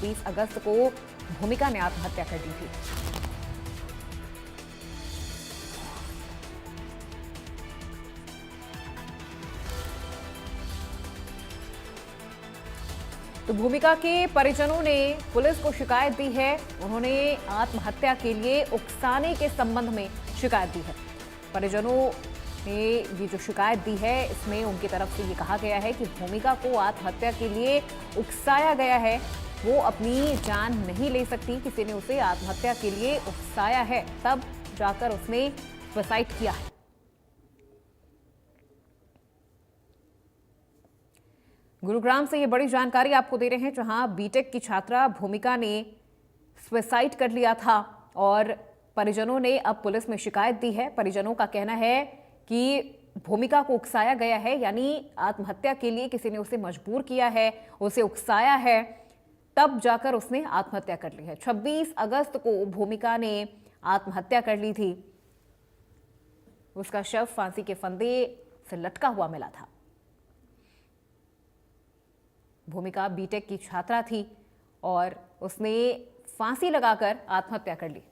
20 अगस्त को भूमिका ने आत्महत्या कर दी थी। तो भूमिका के परिजनों ने पुलिस को शिकायत दी है। उन्होंने आत्महत्या के लिए उकसाने के संबंध में शिकायत दी है। परिजनों ने ये जो शिकायत दी है, इसमें उनकी तरफ से ये कहा गया है कि भूमिका को आत्महत्या के लिए उकसाया गया है। वो अपनी जान नहीं ले सकती, किसी ने उसे आत्महत्या के लिए उकसाया है, तब जाकर उसने सुसाइड किया है। गुरुग्राम से ये बड़ी जानकारी आपको दे रहे हैं, जहां बीटेक की छात्रा भूमिका ने सुसाइड कर लिया था और परिजनों ने अब पुलिस में शिकायत दी है। परिजनों का कहना है कि भूमिका को उकसाया गया है, यानी आत्महत्या के लिए किसी ने उसे मजबूर किया है, उसे उकसाया है, तब जाकर उसने आत्महत्या कर ली है। 26 अगस्त को भूमिका ने आत्महत्या कर ली थी। उसका शव फांसी के फंदे से लटका हुआ मिला था। भूमिका बीटेक की छात्रा थी और उसने फांसी लगाकर आत्महत्या कर ली।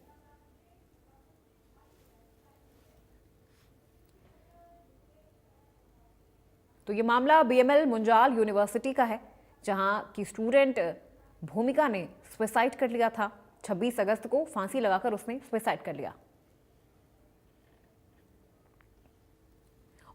तो ये मामला बीएमएल मुंजाल यूनिवर्सिटी का है, जहां की स्टूडेंट भूमिका ने सुसाइड कर लिया था। 26 अगस्त को फांसी लगाकर उसने सुसाइड कर लिया।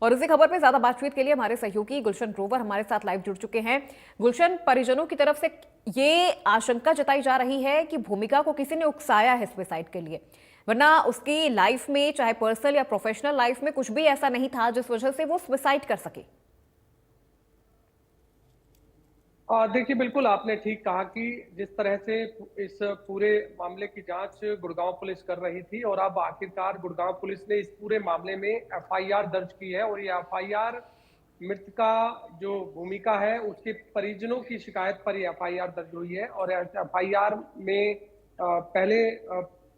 और इसी खबर पे ज्यादा बातचीत के लिए हमारे सहयोगी गुलशन ग्रोवर हमारे साथ लाइव जुड़ चुके हैं। गुलशन, परिजनों की तरफ से ये आशंका जताई जा रही है कि भूमिका को किसी ने उकसाया है सुसाइड के लिए, वरना उसकी लाइफ में, चाहे पर्सनल या प्रोफेशनल लाइफ में, कुछ भी ऐसा नहीं था जिस वजह से वो सुसाइड कर सके। देखिए, बिल्कुल आपने ठीक कहा कि जिस तरह से इस पूरे मामले की जांच गुड़गांव पुलिस कर रही थी और अब आखिरकार गुड़गांव पुलिस ने इस पूरे मामले में एफआईआर दर्ज की है और ये एफआईआर मृतका जो भूमिका है उसके परिजनों की शिकायत पर ये एफआईआर दर्ज हुई है। और एफआईआर में पहले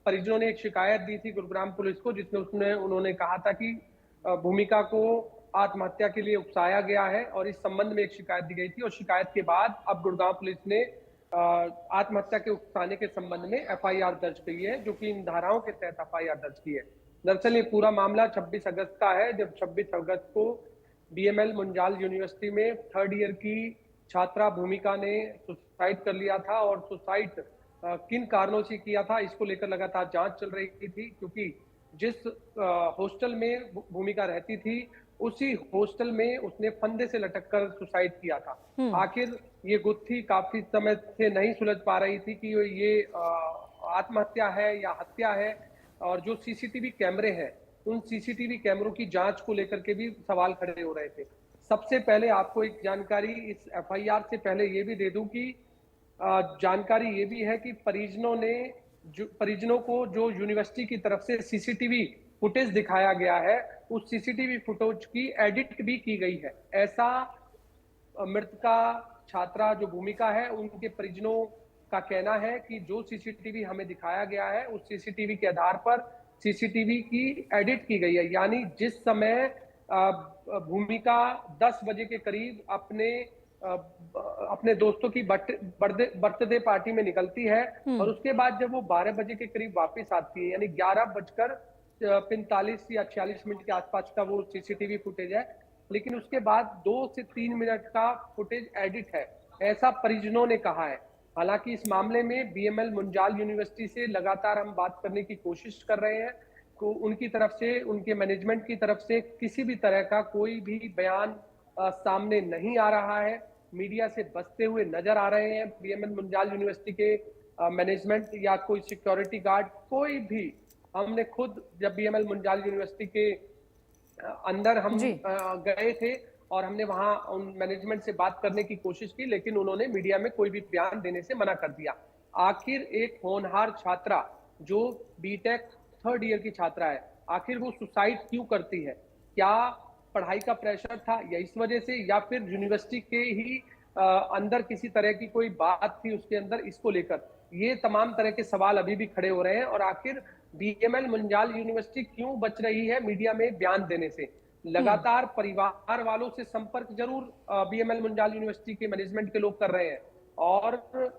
परिजनों ने एक शिकायत दी थी गुरुग्राम पुलिस को, जिसमें उन्होंने कहा था कि भूमिका को आत्महत्या के लिए उकसाया गया है और इस संबंध में एक शिकायत दी गई थी। और शिकायत के बाद अब गुड़गांव पुलिस ने आत्महत्या के उकसाने के संबंध में एफआईआर दर्ज की है, जो कि इन धाराओं के तहत एफआईआर दर्ज की है। दरअसल ये पूरा मामला 26 अगस्त का है, जब 26 अगस्त को बीएमएल मुंजाल यूनिवर्सिटी में थर्ड ईयर की छात्रा भूमिका ने सुसाइड कर लिया था। और सुसाइड किन कारणों से किया था, इसको लेकर लगातार जांच चल रही थी, क्योंकि जिस हॉस्टल में भूमिका रहती थी उसी हॉस्टल में उसने फंदे से लटक कर सुसाइड किया था। आखिर ये गुत्थी काफी समय से नहीं सुलझ पा रही थी कि ये आत्महत्या है या हत्या है। और जो सीसीटीवी कैमरे हैं, उन सीसीटीवी कैमरों की जांच को लेकर के भी सवाल खड़े हो रहे थे। सबसे पहले आपको एक जानकारी इस एफआईआर से पहले ये भी दे दूं कि जानकारी ये भी है कि परिजनों को जो यूनिवर्सिटी की तरफ से सीसीटीवी फुटेज दिखाया गया है, उस सीसीटीवी फुटेज की एडिट भी की गई है। ऐसा मृतका छात्रा जो भूमिका है उनके परिजनों का कहना है कि जो सीसीटीवी हमें दिखाया गया है उस सीसीटीवी के आधार पर सीसीटीवी की एडिट की गई है। यानी जिस समय भूमिका 10 बजे के करीब अपने दोस्तों की बर्थडे पार्टी में निकलती है और उसके बाद जब वो 12 बजे के करीब वापस आती है, यानी 11:45 या 46 मिनट के आसपास का वो सीसीटीवी फुटेज है, लेकिन उसके बाद 2 से 3 मिनट का फुटेज एडिट है, ऐसा परिजनों ने कहा है। हालांकि इस मामले में बीएमएल मुंजाल यूनिवर्सिटी से लगातार हम बात करने की कोशिश कर रहे हैं, तो उनकी तरफ से, उनके मैनेजमेंट की तरफ से किसी भी तरह का कोई भी बयान सामने नहीं आ रहा है। मीडिया से बचते हुए नजर आ रहे हैं बीएमएल मुंजाल यूनिवर्सिटी के मैनेजमेंट या कोई सिक्योरिटी गार्ड, कोई भी। हमने खुद जब बीएमएल मुंजाल यूनिवर्सिटी के अंदर हम गए थे और हमने वहां उन मैनेजमेंट से बात करने की कोशिश की, लेकिन उन्होंने मीडिया में कोई भी बयान देने से मना कर दिया। आखिर एक होनहार छात्रा जो बीटेक थर्ड ईयर की छात्रा है, आखिर वो सुसाइड क्यों करती है? क्या पढ़ाई का प्रेशर था या इस वजह से, या फिर यूनिवर्सिटी के ही अंदर किसी तरह की कोई बात थी उसके अंदर, इसको लेकर ये तमाम तरह के सवाल अभी भी खड़े हो रहे हैं। और आखिर बीएमएल मुंजाल यूनिवर्सिटी क्यों बच रही है मीडिया में बयान देने से? लगातार परिवार वालों से संपर्क जरूर बीएमएल मुंजाल यूनिवर्सिटी के मैनेजमेंट के लोग कर रहे हैं, और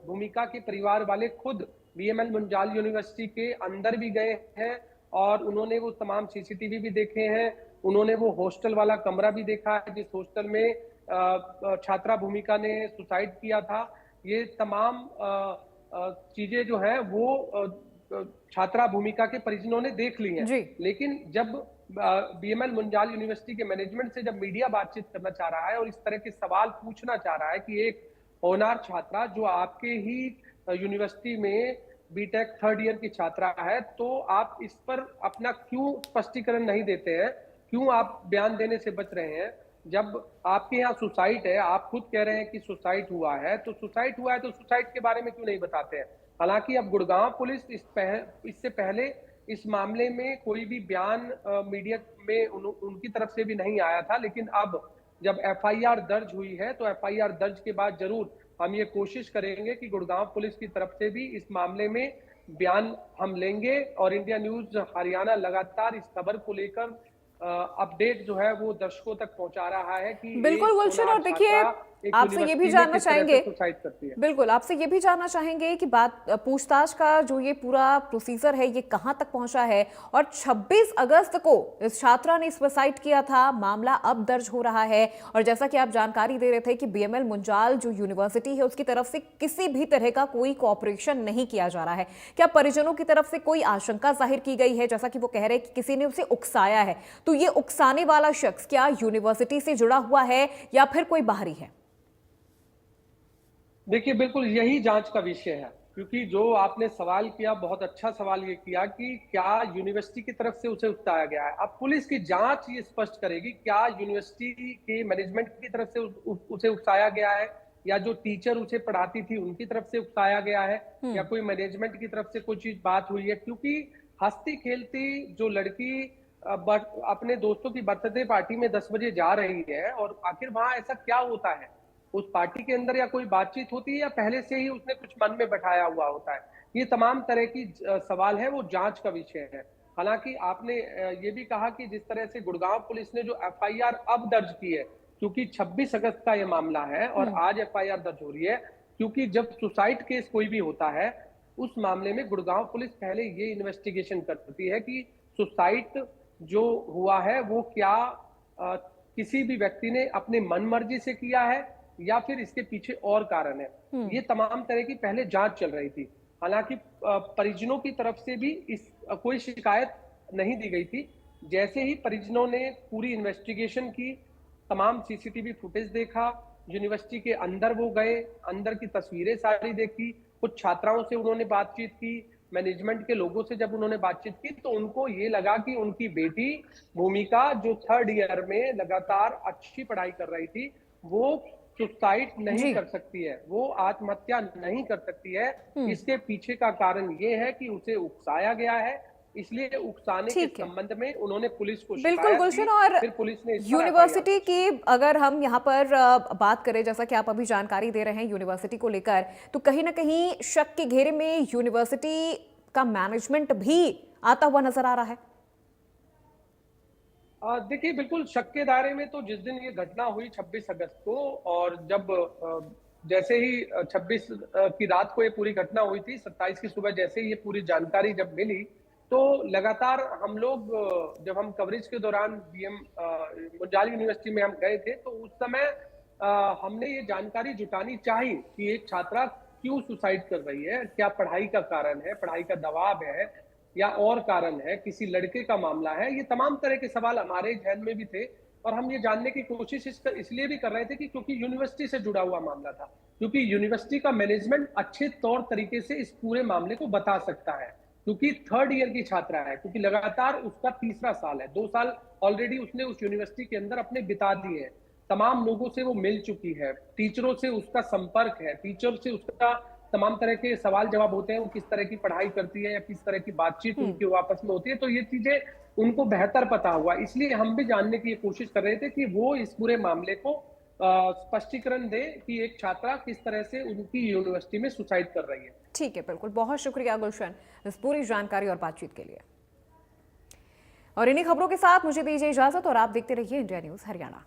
भूमिका के परिवार वाले खुद बीएमएल मुंजाल यूनिवर्सिटी के अंदर भी गए हैं और उन्होंने वो तमाम सीसीटीवी भी देखे हैं। उन्होंने वो हॉस्टल वाला कमरा भी देखा है जिस हॉस्टल में छात्रा भूमिका ने सुसाइड किया था। ये तमाम चीजें जो है वो छात्रा भूमिका के परिजनों ने देख ली हैं। लेकिन जब बीएमएल मुंजाल यूनिवर्सिटी के मैनेजमेंट से जब मीडिया बातचीत करना चाह रहा है और इस तरह के सवाल पूछना चाह रहा है कि एक होनहार छात्रा जो आपके ही यूनिवर्सिटी में बीटेक 3rd ईयर की छात्रा है, तो आप इस पर अपना क्यों स्पष्टीकरण नहीं देते हैं, क्यों आप बयान देने से बच रहे हैं? जब आपके यहाँ सुसाइड है, आप खुद कह रहे हैं कि सुसाइड हुआ है, तो सुसाइड हुआ है तो सुसाइड के बारे में क्यों नहीं बताते हैं? हालांकि अब गुड़गांव पुलिस इससे पहले इस मामले में कोई भी बयान मीडिया में उनकी तरफ से भी नहीं आया था, लेकिन अब जब एफआईआर दर्ज हुई है तो एफआईआर दर्ज के बाद जरूर हम ये कोशिश करेंगे कि गुड़गांव पुलिस की तरफ से भी इस मामले में बयान हम लेंगे और इंडिया न्यूज हरियाणा लगातार इस खबर को लेकर अपडेट जो है वो दर्शकों तक पहुंचा रहा है कि बिल्कुल गुलशन, और देखिए आपसे ये भी जानना चाहेंगे, बिल्कुल आपसे ये भी जानना चाहेंगे कि बात पूछताछ का जो ये पूरा प्रोसीजर है ये कहां तक पहुंचा है और 26 अगस्त को इस छात्रा ने सुसाइड किया था, मामला अब दर्ज हो रहा है और जैसा कि आप जानकारी दे रहे थे कि बीएमएल मुंजाल जो यूनिवर्सिटी है उसकी तरफ से किसी भी तरह का कोई कोऑपरेशन नहीं किया जा रहा है। क्या परिजनों की तरफ से कोई आशंका जाहिर की गई है, जैसा कि वो कह रहे हैं कि किसी ने उसे उकसाया है, तो ये उकसाने वाला शख्स क्या यूनिवर्सिटी से जुड़ा हुआ है या फिर कोई बाहरी है? देखिए, बिल्कुल यही जांच का विषय है, क्योंकि जो आपने सवाल किया, बहुत अच्छा सवाल ये किया कि क्या यूनिवर्सिटी की तरफ से उसे उकसाया गया है। अब पुलिस की जांच ये स्पष्ट करेगी क्या यूनिवर्सिटी के मैनेजमेंट की तरफ से उसे उकसाया गया है या जो टीचर उसे पढ़ाती थी उनकी तरफ से उकसाया गया है या कोई मैनेजमेंट की तरफ से कोई चीज बात हुई है। क्योंकि हंसती खेलती जो लड़की अपने दोस्तों की बर्थडे पार्टी में 10 बजे जा रही है और आखिर वहां ऐसा क्या होता है, उस पार्टी के अंदर या कोई बातचीत होती है या पहले से ही उसने कुछ मन में बैठाया हुआ होता है, ये तमाम तरह की सवाल है, वो जांच का विषय है। हालांकि आपने ये भी कहा कि जिस तरह से गुड़गांव पुलिस ने जो एफआईआर अब दर्ज की है, क्योंकि 26 अगस्त का ये मामला है और आज एफआईआर दर्ज हो रही है, क्योंकि जब सुसाइड केस कोई भी होता है उस मामले में गुड़गांव पुलिस पहले ये इन्वेस्टिगेशन करती है कि सुसाइड जो हुआ है वो क्या किसी भी व्यक्ति ने अपने मन मर्जी से किया है या फिर इसके पीछे और कारण है। ये तमाम तरह की पहले जांच चल रही थी। हालांकि परिजनों की तरफ से भी कोई शिकायत नहीं दी गई थी। जैसे ही परिजनों ने पूरी इन्वेस्टिगेशन की, तमाम सीसीटीवी फुटेज देखा, यूनिवर्सिटी के अंदर वो गए, अंदर की तस्वीरें सारी देखी, कुछ छात्राओं से उन्होंने बातचीत की, मैनेजमेंट के लोगों से जब उन्होंने बातचीत की तो उनको ये लगा कि उनकी बेटी भूमिका जो 3rd ईयर में लगातार अच्छी पढ़ाई कर रही थी, वो सुसाइड नहीं कर सकती है, वो आत्महत्या नहीं कर सकती है। इसके पीछे का कारण ये है कि उसे उकसाया गया है, इसलिए उकसाने के संबंध में उन्होंने पुलिस को बिल्कुल गुलशन, और फिर पुलिस ने यूनिवर्सिटी की अगर हम यहाँ पर बात करें, जैसा कि आप अभी जानकारी दे रहे हैं यूनिवर्सिटी को लेकर, तो कहीं ना कहीं शक के घेरे में यूनिवर्सिटी का मैनेजमेंट भी आता हुआ नजर आ रहा है। देखिए, बिल्कुल शक के दायरे में तो जिस दिन ये घटना हुई 26 अगस्त को, और जब जैसे ही 26 की रात को ये पूरी घटना हुई थी, 27 की सुबह जैसे ही ये पूरी जानकारी जब मिली, तो लगातार हम लोग जब हम कवरेज के दौरान मुंजाल यूनिवर्सिटी में हम गए थे, तो उस समय हमने ये जानकारी जुटानी चाही कि एक छात्रा क्यों सुसाइड कर रही है, क्या पढ़ाई का कारण है, पढ़ाई का दबाव है या और कारण है, किसी लड़के का मामला है। ये तमाम तरह के सवाल हमारे जहन में भी थे और हम ये जानने की कोशिश इसलिए भी कर रहे थे कि क्योंकि यूनिवर्सिटी से जुड़ा हुआ मामला था, क्योंकि यूनिवर्सिटी का मैनेजमेंट अच्छे तौर तरीके से इस पूरे मामले को बता सकता है, क्योंकि 3rd ईयर की छात्रा है, क्योंकि लगातार उसका 3रा साल है, 2 साल ऑलरेडी उसने उस यूनिवर्सिटी के अंदर अपने बिता दिए हैं, तमाम लोगों से वो मिल चुकी है, टीचरों से उसका संपर्क है, टीचर से उसका तमाम तरह के सवाल जवाब होते हैं, वो किस तरह की पढ़ाई करती है या किस तरह की बातचीत उनकी आपस में होती है, तो ये चीजें उनको बेहतर पता हुआ। इसलिए हम भी जानने की कोशिश कर रहे थे कि वो इस पूरे मामले को स्पष्टीकरण दे कि एक छात्रा किस तरह से उनकी यूनिवर्सिटी में सुसाइड कर रही है। ठीक है, बिल्कुल, बहुत शुक्रिया गुलशन इस पूरी जानकारी और बातचीत के लिए। और इन्हीं खबरों के साथ मुझे दीजिए इजाजत और आप देखते रहिए इंडिया न्यूज हरियाणा।